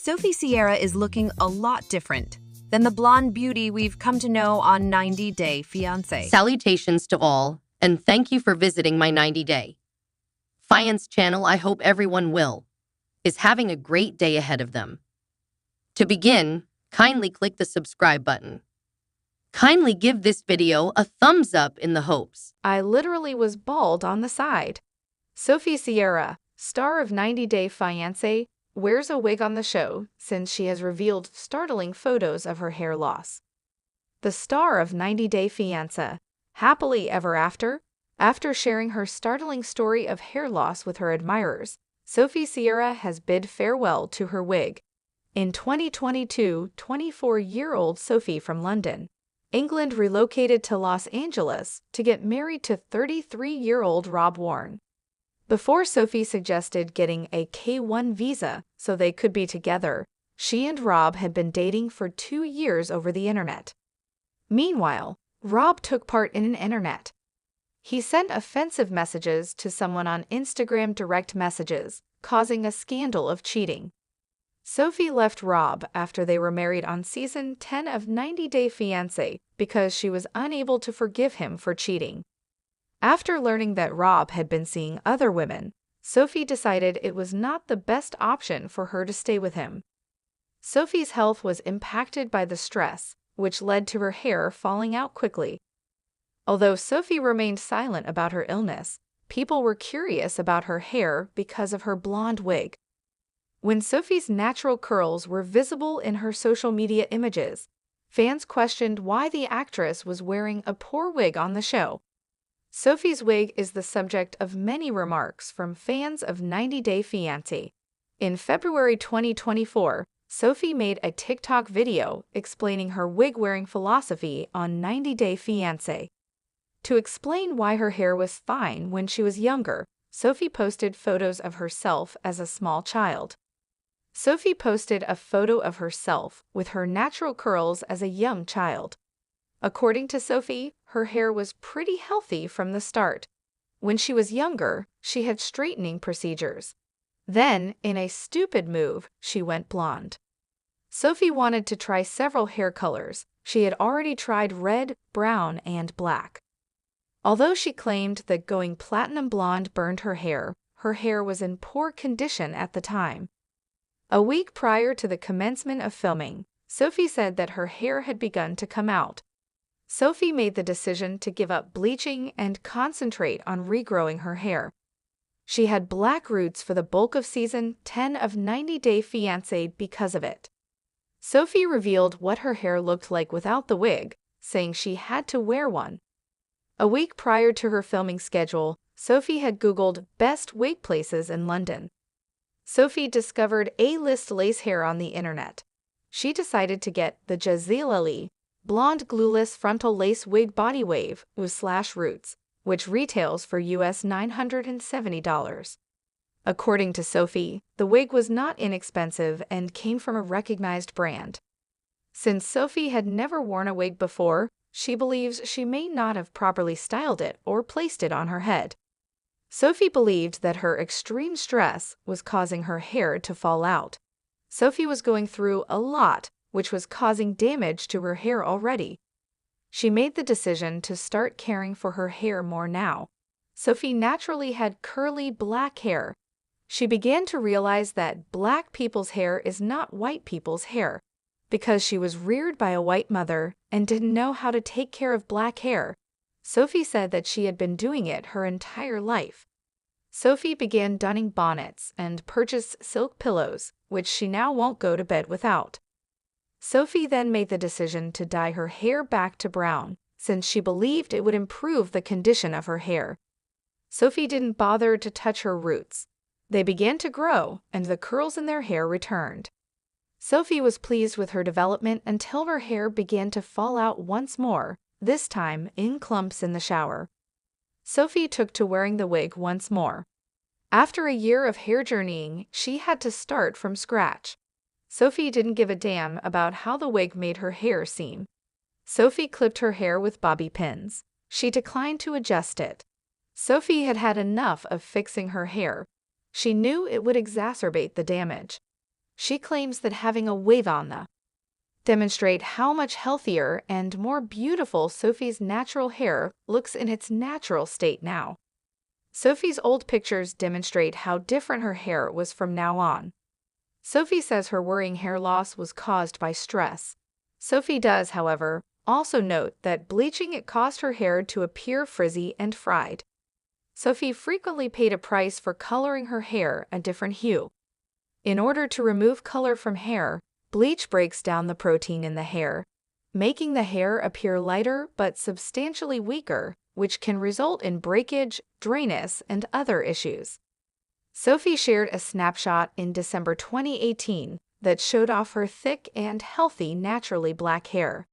Sophie Sierra is looking a lot different than the blonde beauty we've come to know on 90 Day Fiancé. Salutations to all, and thank you for visiting my 90-day Fiance channel. I hope everyone is having a great day ahead of them. To begin, kindly click the subscribe button. Kindly give this video a thumbs up in the hopes. I literally was bald on the side. Sophie Sierra, star of 90 Day Fiancé, wears a wig on the show since she has revealed startling photos of her hair loss. The star of 90 Day Fiancé, happily ever after sharing her startling story of hair loss with her admirers, Sophie Sierra has bid farewell to her wig. In 2022, 24-year-old Sophie from London, England relocated to Los Angeles to get married to 33-year-old Rob Warren. Before Sophie suggested getting a K-1 visa so they could be together, she and Rob had been dating for 2 years over the internet. Meanwhile, Rob took part in an internet. He sent offensive messages to someone on Instagram direct messages, causing a scandal of cheating. Sophie left Rob after they were married on season 10 of 90 Day Fiancé because she was unable to forgive him for cheating. After learning that Rob had been seeing other women, Sophie decided it was not the best option for her to stay with him. Sophie's health was impacted by the stress, which led to her hair falling out quickly. Although Sophie remained silent about her illness, people were curious about her hair because of her blonde wig. When Sophie's natural curls were visible in her social media images, fans questioned why the actress was wearing a poor wig on the show. Sophie's wig is the subject of many remarks from fans of 90 Day Fiancé. In February 2024, Sophie made a TikTok video explaining her wig-wearing philosophy on 90 Day Fiancé. To explain why her hair was fine when she was younger, Sophie posted photos of herself as a small child. Sophie posted a photo of herself with her natural curls as a young child. According to Sophie, her hair was pretty healthy from the start. When she was younger, she had straightening procedures. Then, in a stupid move, she went blonde. Sophie wanted to try several hair colors. She had already tried red, brown, and black. Although she claimed that going platinum blonde burned her hair was in poor condition at the time. A week prior to the commencement of filming, Sophie said that her hair had begun to come out. Sophie made the decision to give up bleaching and concentrate on regrowing her hair. She had black roots for the bulk of season 10 of 90 Day Fiancé because of it. Sophie revealed what her hair looked like without the wig, saying she had to wear one. A week prior to her filming schedule, Sophie had Googled best wig places in London. Sophie discovered A-list lace hair on the internet. She decided to get the Jazilali blonde glueless frontal lace wig body wave /roots, which retails for US $970. According to Sophie, the wig was not inexpensive and came from a recognized brand. Since Sophie had never worn a wig before, she believes she may not have properly styled it or placed it on her head. Sophie believed that her extreme stress was causing her hair to fall out. Sophie was going through a lot, which was causing damage to her hair already. She made the decision to start caring for her hair more now. Sophie naturally had curly black hair. She began to realize that black people's hair is not white people's hair. Because she was reared by a white mother and didn't know how to take care of black hair, Sophie said that she had been doing it her entire life. Sophie began donning bonnets and purchased silk pillows, which she now won't go to bed without. Sophie then made the decision to dye her hair back to brown, since she believed it would improve the condition of her hair. Sophie didn't bother to touch her roots. They began to grow, and the curls in their hair returned. Sophie was pleased with her development until her hair began to fall out once more, this time in clumps in the shower. Sophie took to wearing the wig once more. After a year of hair journeying, she had to start from scratch. Sophie didn't give a damn about how the wig made her hair seem. Sophie clipped her hair with bobby pins. She declined to adjust it. Sophie had had enough of fixing her hair. She knew it would exacerbate the damage. She claims that having a wig on the demonstrate how much healthier and more beautiful Sophie's natural hair looks in its natural state now. Sophie's old pictures demonstrate how different her hair was from now on. Sophie says her worrying hair loss was caused by stress. Sophie does, however, also note that bleaching it caused her hair to appear frizzy and fried. Sophie frequently paid a price for coloring her hair a different hue. In order to remove color from hair, bleach breaks down the protein in the hair, making the hair appear lighter but substantially weaker, which can result in breakage, dryness, and other issues. Sophie shared a snapshot in December 2018 that showed off her thick and healthy naturally black hair.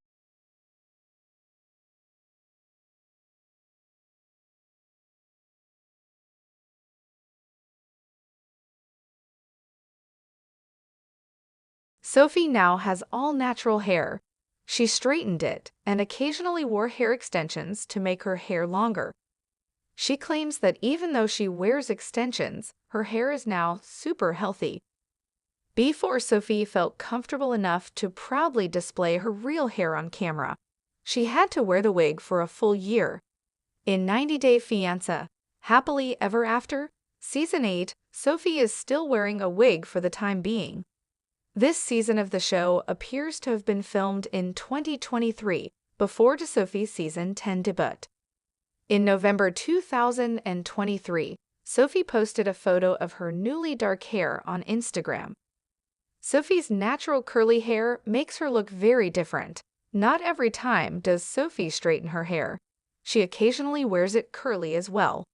Sophie now has all natural hair. She straightened it and occasionally wore hair extensions to make her hair longer. She claims that even though she wears extensions, her hair is now super healthy. Before Sophie felt comfortable enough to proudly display her real hair on camera, she had to wear the wig for a full year. In 90 Day Fiancé, Happily Ever After, Season 8, Sophie is still wearing a wig for the time being. This season of the show appears to have been filmed in 2023, before Sophie's Season 10 debut. In November 2023, Sophie posted a photo of her newly dark hair on Instagram. Sophie's natural curly hair makes her look very different. Not every time does Sophie straighten her hair. She occasionally wears it curly as well.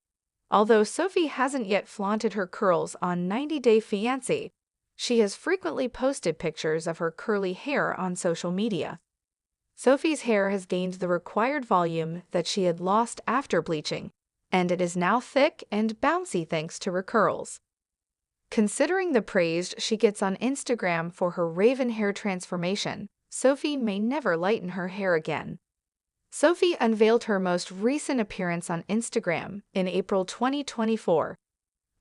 Although Sophie hasn't yet flaunted her curls on 90 Day Fiancé, she has frequently posted pictures of her curly hair on social media. Sophie's hair has gained the required volume that she had lost after bleaching, and it is now thick and bouncy thanks to her curls. Considering the praise she gets on Instagram for her raven hair transformation, Sophie may never lighten her hair again. Sophie unveiled her most recent appearance on Instagram in April 2024.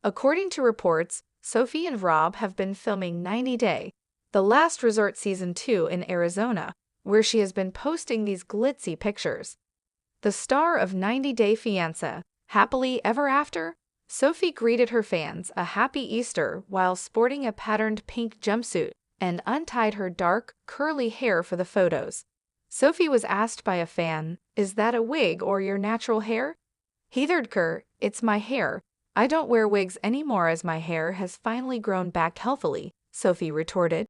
According to reports, Sophie and Rob have been filming 90 Day, The Last Resort Season 2 in Arizona, where she has been posting these glitzy pictures. The star of 90 Day Fiancé, Happily Ever After, Sophie greeted her fans a happy Easter while sporting a patterned pink jumpsuit and untied her dark, curly hair for the photos. Sophie was asked by a fan, "Is that a wig or your natural hair?" "Heatherker, it's my hair. I don't wear wigs anymore as my hair has finally grown back healthily," Sophie retorted.